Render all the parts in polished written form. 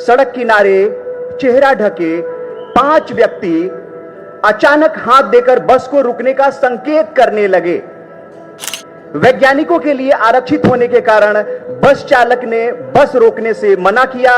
सड़क किनारे चेहरा ढके 5 व्यक्ति अचानक हाथ देकर बस को रुकने का संकेत करने लगे। वैज्ञानिकों के लिए आरक्षित होने के कारण बस चालक ने बस रोकने से मना किया,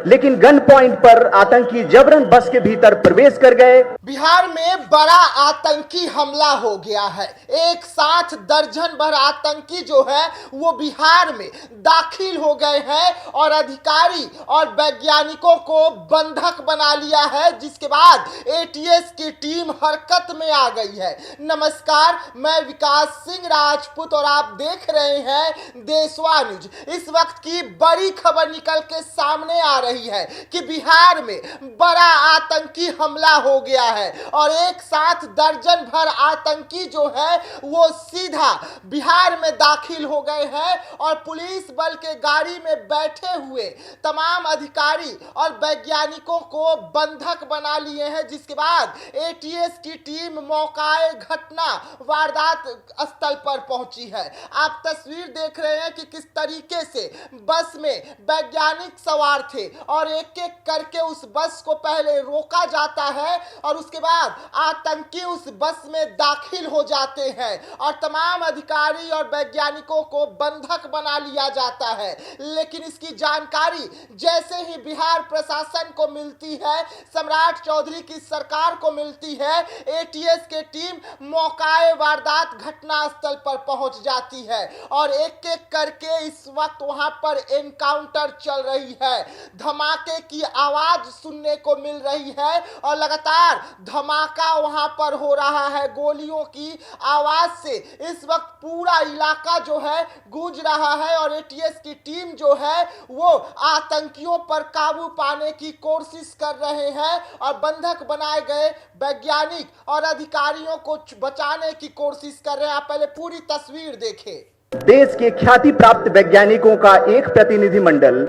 लेकिन गन पॉइंट पर आतंकी जबरन बस के भीतर प्रवेश कर गए। बिहार में बड़ा आतंकी हमला हो गया है। एक साथ दर्जन भर आतंकी जो है वो बिहार में दाखिल हो गए हैं और अधिकारी और वैज्ञानिकों को बंधक बना लिया है, जिसके बाद एटीएस की टीम हरकत में आ गई है। नमस्कार, मैं विकास सिंह राजपूत और आप देख रहे हैं देशवा न्यूज। इस वक्त की बड़ी खबर निकल के सामने आ रही है कि बिहार में बड़ा आतंकी हमला हो गया है और एक साथ दर्जन भर आतंकी जो है वो सीधा बिहार में दाखिल हो गए हैं और पुलिस बल के गाड़ी में बैठे हुए तमाम अधिकारी और वैज्ञानिकों को बंधक बना लिए हैं, जिसके बाद एटीएस की टीम मौकाए घटना वारदात स्थल पर पहुंची है। आप तस्वीर देख रहे हैं कि किस तरीके से बस में वैज्ञानिक सवार थे और एक एक करके उस बस को पहले रोका जाता है और उसके बाद आतंकी उस बस में दाखिल हो जाते हैं और तमाम अधिकारी और वैज्ञानिकों को बंधक बना लिया जाता है। लेकिन इसकी जानकारी जैसे ही बिहार प्रशासन को मिलती है, सम्राट चौधरी की सरकार को मिलती है, एटीएस की टीम मौकाए वारदात घटना स्थल पर पहुंच जाती है और एक एक करके इस वक्त वहां पर एनकाउंटर चल रही है। धमाके की आवाज सुनने को मिल रही है और लगातार धमाका वहां पर हो रहा है। गोलियों की आवाज से इस वक्त पूरा इलाका जो है गूंज रहा है और एटीएस की टीम जो है वो आतंकियों पर काबू पाने की कोशिश कर रहे हैं और बंधक बनाए गए वैज्ञानिक और अधिकारियों को बचाने की कोशिश कर रहे हैं। आप पहले पूरी तस्वीर देखें। देश के ख्याति प्राप्त वैज्ञानिकों का एक प्रतिनिधिमंडल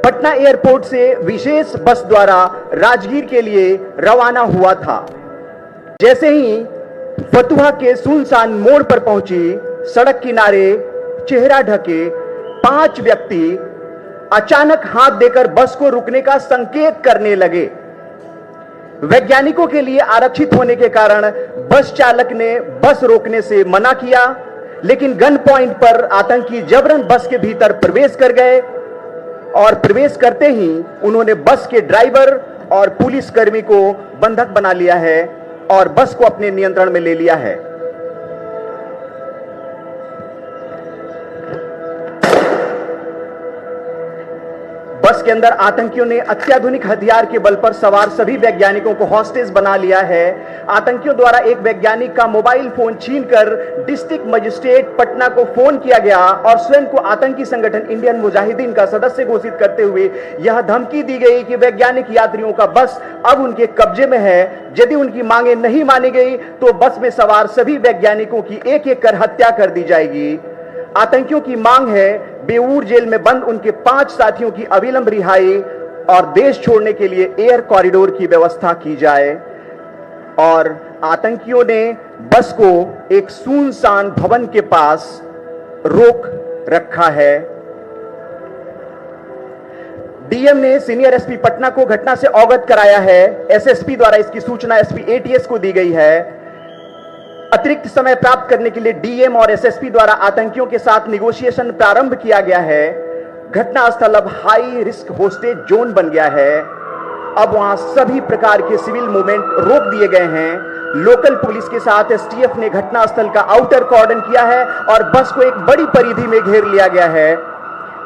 पटना एयरपोर्ट से विशेष बस द्वारा राजगीर के लिए रवाना हुआ था। जैसे ही फतुहा के सुनसान मोड़ पर पहुंची, सड़क किनारे चेहरा ढके 5 व्यक्ति अचानक हाथ देकर बस को रुकने का संकेत करने लगे। वैज्ञानिकों के लिए आरक्षित होने के कारण बस चालक ने बस रोकने से मना किया, लेकिन गन पॉइंट पर आतंकी जबरन बस के भीतर प्रवेश कर गए और प्रवेश करते ही उन्होंने बस के ड्राइवर और पुलिस कर्मी को बंधक बना लिया है और बस को अपने नियंत्रण में ले लिया है। बस के अंदर आतंकियों ने अत्याधुनिक हथियार के बल पर सवार सभी वैज्ञानिकों को हॉस्टेज बना लिया है। आतंकियों द्वारा एक वैज्ञानिक का मोबाइल फोन छीनकर डिस्ट्रिक्ट मजिस्ट्रेट पटना को फोन किया गया और स्वयं को आतंकी संगठन इंडियन मुजाहिदीन का सदस्य घोषित करते हुए यह धमकी दी गई कि वैज्ञानिक यात्रियों का बस अब उनके कब्जे में है। यदि उनकी मांगे नहीं मानी गई तो बस में सवार सभी वैज्ञानिकों की एक एक कर हत्या कर दी जाएगी। आतंकियों की मांग है बेऊर जेल में बंद उनके 5 साथियों की अविलंब रिहाई और देश छोड़ने के लिए एयर कॉरिडोर की व्यवस्था की जाए। और आतंकियों ने बस को एक सुनसान भवन के पास रोक रखा है। डीएम ने सीनियर एसपी पटना को घटना से अवगत कराया है। एसएसपी द्वारा इसकी सूचना एसपी एटीएस को दी गई है। अतिरिक्त समय प्राप्त करने के लिए डीएम और एसएसपी द्वारा आतंकियों के साथ निगोशिएशन प्रारंभ किया गया है। घटना स्थल अब हाई रिस्क होस्टेज जोन बन गया है। अब वहां सभी प्रकार के सिविल मूवमेंट रोक दिए गए हैं। लोकल पुलिस के साथ एसटीएफ ने घटना स्थल का आउटर कॉर्डन किया है और बस को एक बड़ी परिधि में घेर लिया गया है।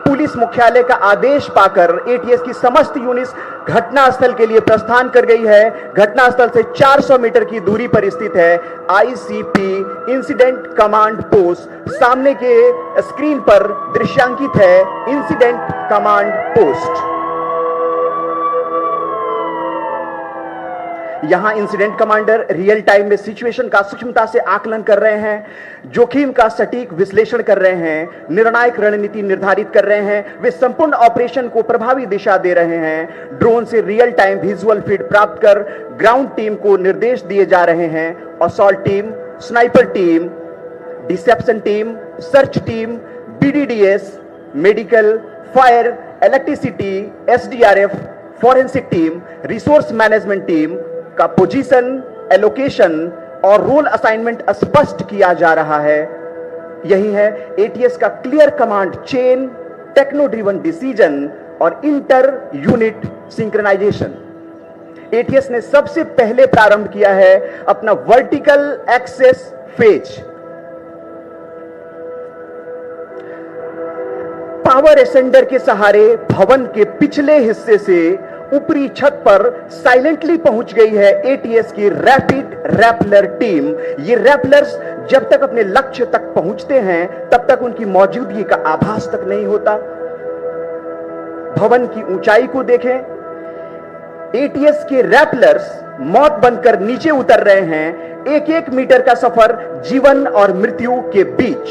पुलिस मुख्यालय का आदेश पाकर एटीएस की समस्त यूनिट घटनास्थल के लिए प्रस्थान कर गई है। घटनास्थल से 400 मीटर की दूरी पर स्थित है आईसीपी इंसिडेंट कमांड पोस्ट। सामने के स्क्रीन पर दृश्यांकित है इंसिडेंट कमांड पोस्ट। यहां इंसिडेंट कमांडर रियल टाइम में सिचुएशन का सूक्ष्मता से आकलन कर रहे हैं, जोखिम का सटीक विश्लेषण कर रहे हैं, निर्णायक रणनीति निर्धारित कर रहे हैं। वे संपूर्ण ऑपरेशन को प्रभावी दिशा दे रहे हैं। ड्रोन से रियल टाइम विजुअल फीड प्राप्त कर ग्राउंड टीम को निर्देश दिए जा रहे हैं। Assault team, sniper team, deception team, search team, BDDS, medical, fire, electricity, SDRF, forensic team, resource management team का पोजीशन, एलोकेशन और रोल असाइनमेंट स्पष्ट किया जा रहा है। यही है एटीएस का clear command chain, techno driven decision और इंटर यूनिट सिंक्रोनाइजेशन। एटीएस ने सबसे पहले प्रारंभ किया है अपना vertical access phase. Power ascender के सहारे भवन के पिछले हिस्से से ऊपरी छत पर साइलेंटली पहुंच गई है एटीएस की रैपिड रैपलर टीम। ये रैपलर्स जब तक अपने लक्ष्य तक पहुंचते हैं तब तक उनकी मौजूदगी का आभास तक नहीं होता। भवन की ऊंचाई को देखें, एटीएस के रैपलर्स मौत बनकर नीचे उतर रहे हैं। 1-1 मीटर का सफर जीवन और मृत्यु के बीच।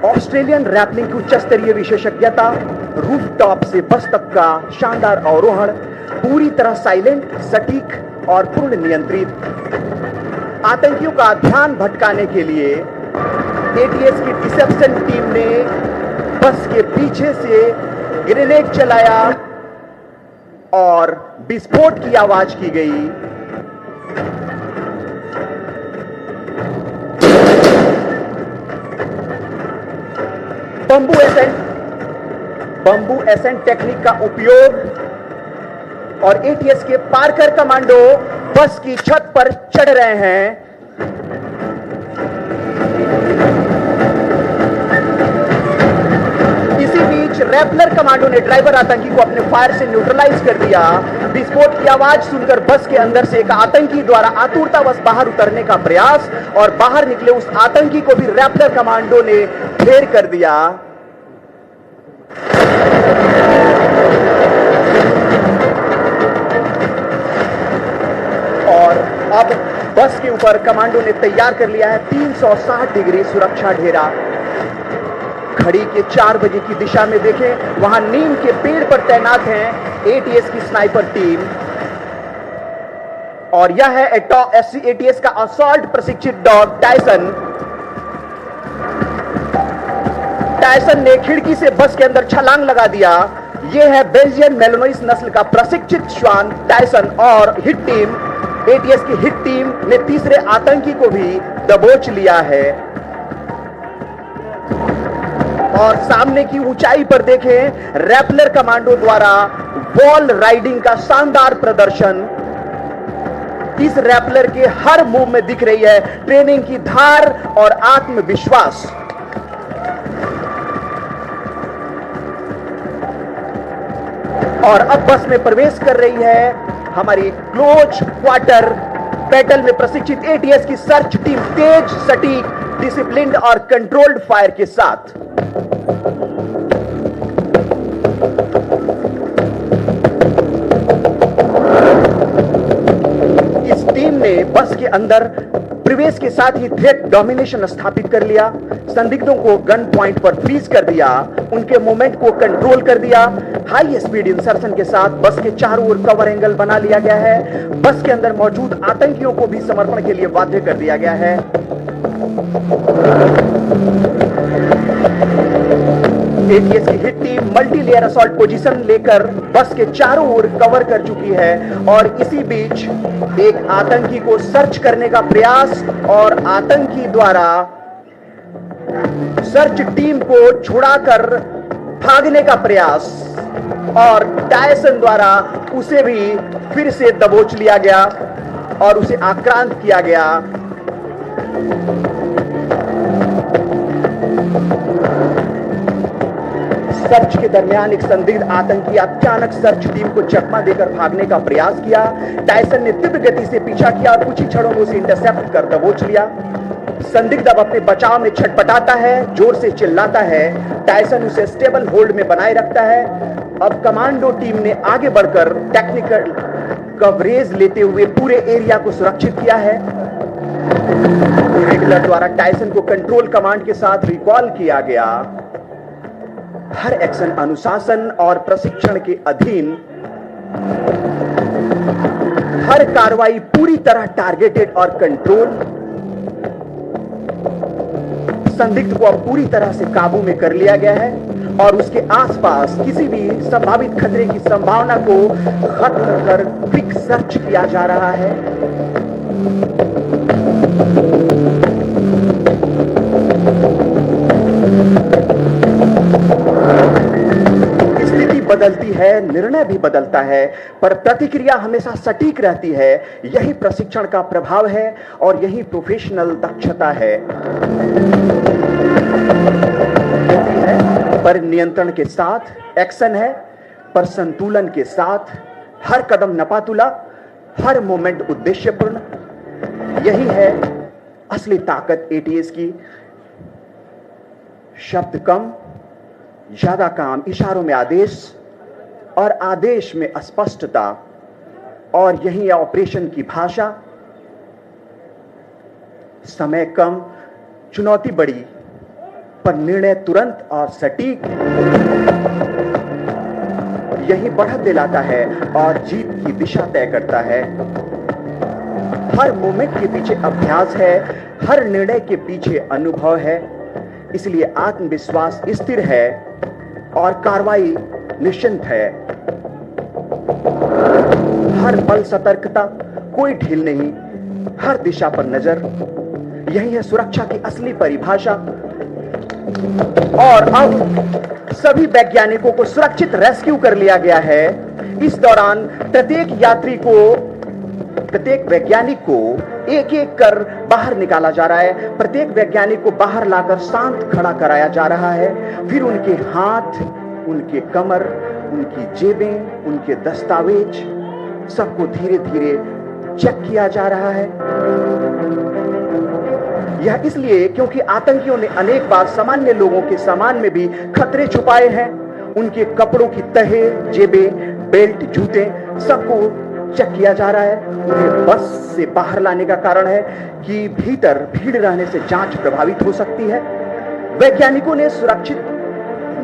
ऑस्ट्रेलियन रैपलिंग की उच्च स्तरीय विशेषज्ञता, रूफटॉप से बस तक का शानदार अवरोहण, पूरी तरह साइलेंट, सटीक और पूर्ण नियंत्रित। आतंकियों का ध्यान भटकाने के लिए एटीएस की डिसेप्शन टीम ने बस के पीछे से ग्रेनेड चलाया और विस्फोट की आवाज की गई। बंबू एसेंट टेक्निक का उपयोग और एटीएस के पार्कर कमांडो बस की छत पर चढ़ रहे हैं। इसी बीच रैपलर कमांडो ने ड्राइवर आतंकी को अपने फायर से न्यूट्रलाइज कर दिया। विस्फोट की आवाज सुनकर बस के अंदर से एक आतंकी द्वारा आतुरतावश बाहर उतरने का प्रयास और बाहर निकले उस आतंकी को भी रैपलर कमांडो ने ढेर कर दिया। और अब बस के ऊपर कमांडो ने तैयार कर लिया है 360 डिग्री सुरक्षा घेरा। घड़ी के 4 बजे की दिशा में देखें, वहां नीम के पेड़ पर तैनात हैं एटीएस की स्नाइपर टीम। और यह है एटीएस का असॉल्ट प्रशिक्षित डॉग टाइसन। टाइसन ने खिड़की से बस के अंदर छलांग लगा दिया। यह है बेल्जियन मेलोनोइस नस्ल का प्रशिक्षित श्वान टाइसन। और हिट टीम, एटीएस की हिट टीम ने तीसरे आतंकी को भी दबोच लिया है। और सामने की ऊंचाई पर देखें, रैपलर कमांडो द्वारा वॉल राइडिंग का शानदार प्रदर्शन। इस रैपलर के हर मूव में दिख रही है ट्रेनिंग की धार और आत्मविश्वास। और अब बस में प्रवेश कर रही है हमारी क्लोज क्वार्टर बैटल में प्रशिक्षित एटीएस की सर्च टीम, तेज, सटीक, डिसिप्लिन्ड और कंट्रोल्ड फायर के साथ। इस टीम ने बस के अंदर प्रवेश के साथ ही थ्रेट डोमिनेशन स्थापित कर लिया। संदिग्धों को गन पॉइंट पर फ्रीज कर दिया, उनके मूवमेंट को कंट्रोल कर दिया। हाई स्पीड इंसर्शन के साथ बस के चारों ओर कवर एंगल बना लिया गया है। बस के अंदर मौजूद आतंकियों को भी समर्पण के लिए बाध्य कर दिया गया है। एटीएस की hit team multi layer assault position लेकर बस के चारों ओर कवर कर चुकी है। और इसी बीच एक आतंकी को सर्च करने का प्रयास और आतंकी द्वारा सर्च टीम को छुड़ाकर भागने का प्रयास और टायसन द्वारा उसे भी फिर से दबोच लिया गया और उसे आक्रांत किया गया। सर्च के दरमियान एक संदिग्ध आतंकी अचानक सर्च टीम को चकमा देकर भागने का प्रयास किया। टायसन ने तीव्र गति से पीछा किया और कुछ ही क्षणों में उसे इंटरसेप्ट कर दबोच लिया। संदिग्ध अब अपने बचाव में छटपटाता है, जोर से चिल्लाता है। टायसन उसे स्टेबल होल्ड में बनाए रखता है। अब कमांडो टीम ने आगे बढ़कर टेक्निकल कवरेज लेते हुए पूरे एरिया को सुरक्षित किया है। रेगुलर द्वारा टायसन को कंट्रोल कमांड के साथ रिकॉल किया गया। हर एक्शन अनुशासन और प्रशिक्षण के अधीन, हर कार्रवाई पूरी तरह टारगेटेड और कंट्रोल। संदिग्ध को अब पूरी तरह से काबू में कर लिया गया है और उसके आसपास किसी भी संभावित खतरे की संभावना को खत्म कर क्विक सर्च किया जा रहा है। स्थिति बदलती है, निर्णय भी बदलता है, पर प्रतिक्रिया हमेशा सटीक रहती है। यही प्रशिक्षण का प्रभाव है और यही प्रोफेशनल दक्षता है। पर नियंत्रण के साथ एक्शन है, पर संतुलन के साथ हर कदम नपातुला, हर मोमेंट उद्देश्यपूर्ण। यही है असली ताकत एटीएस की। शब्द कम, ज्यादा काम, इशारों में आदेश और आदेश में अस्पष्टता, और यही है ऑपरेशन की भाषा। समय कम, चुनौती बड़ी, पर निर्णय तुरंत और सटीक। यही बढ़त दिलाता है और जीत की दिशा तय करता है। हर मोमेंट के पीछे अभ्यास है, हर निर्णय के पीछे अनुभव है। इसलिए आत्मविश्वास स्थिर है और कार्रवाई निश्चिंत है। हर पल सतर्कता, कोई ढील नहीं, हर दिशा पर नजर। यही है सुरक्षा की असली परिभाषा। और अब सभी वैज्ञानिकों को सुरक्षित रेस्क्यू कर लिया गया है। इस दौरान प्रत्येक वैज्ञानिक को एक एक कर बाहर निकाला जा रहा है। प्रत्येक वैज्ञानिक को बाहर लाकर शांत खड़ा कराया जा रहा है। फिर उनके हाथ, उनके कमर, उनकी जेबें, उनके दस्तावेज, सबको धीरे धीरे चेक किया जा रहा है। यह इसलिए क्योंकि आतंकियों ने अनेक बार सामान्य लोगों के सामान में भी खतरे छुपाए हैं। उनके कपड़ों की तहे, जेबें, बेल्ट, जूते, सबको चेक किया जा रहा है। उन्हें बस से बाहर लाने का कारण है कि भीतर भीड़ रहने से जांच प्रभावित हो सकती है। वैज्ञानिकों ने सुरक्षित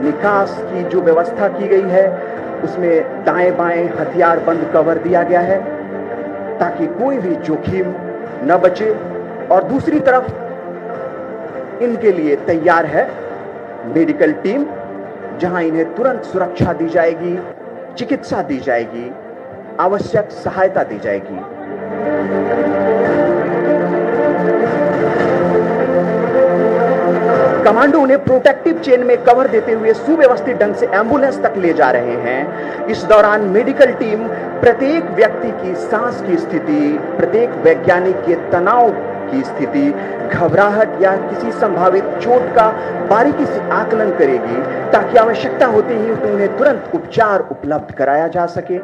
निकास की जो व्यवस्था की गई है, उसमें दाएं बाएं हथियार बंद कवर दिया गया है ताकि कोई भी जोखिम न बचे। और दूसरी तरफ इनके लिए तैयार है मेडिकल टीम, जहां इन्हें तुरंत सुरक्षा दी जाएगी, चिकित्सा दी जाएगी, आवश्यक सहायता दी जाएगी। कमांडो उन्हें प्रोटेक्टिव चेन में कवर देते हुए सुव्यवस्थित ढंग से एम्बुलेंस तक ले जा रहे हैं। इस दौरान मेडिकल टीम प्रत्येक व्यक्ति की सांस की स्थिति, प्रत्येक वैज्ञानिक के तनाव की स्थिति, घबराहट या किसी संभावित चोट का बारीकी से आकलन करेगी ताकि आवश्यकता होते ही उन्हें तुरंत उपचार उपलब्ध कराया जा सके।